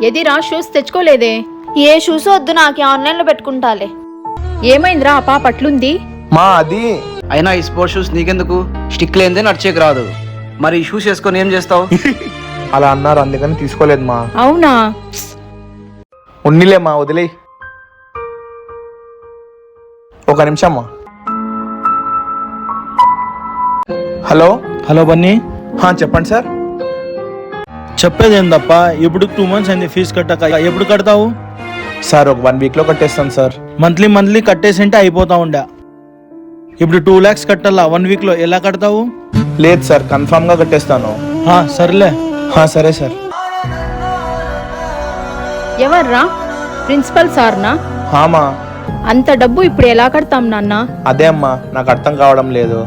ఎదిరా shoes తెచ్చుకోలేదే? ఏ shoes వద్దు, నాకు ఆన్లైన్లో పెట్టుకుంటాలే. ఏమైందిరా ఆ పాప అట్లుంది? మా అది అయినా ఈ స్పోర్ట్స్ షూస్ నీకెందుకు? స్టిక్ లేనిదే నడిచేకి రాదు. మరి ఈ షూస్ వేసుకొని ఏం చేస్తావు? అలా అన్నారు అందుకని తీసుకోలేదు మా. అవునా? ఉన్నిలే మా, వదిలే. ఒక నిమిషం మా. హలో హలో బన్నీ, చెప్పండి సార్. చెప్పేది ఏందప్ప, ఇప్పుడు 2 months అయింది ఫీజు కట్టక. ఎప్పుడు కడతావు? సార్ ఒక 1 week లో కట్టేస్తాను సార్. మంత్లీ కట్టేసింటే అయిపోతా ఉండే. ఇప్పుడు 2 lakhs కట్టాలా 1 week లో, ఎలా కడతావు? లేదు సార్, కన్ఫామ్ గా కట్టేస్తాను. సర్లే. సరే సార్. ఎవర్రా? ప్రిన్సిపల్ సార్నా? మా అంత డబ్బు ఇప్పుడు ఎలా కడతాం నాన్న? అదే అమ్మా, నాకు అర్థం కావడం లేదు.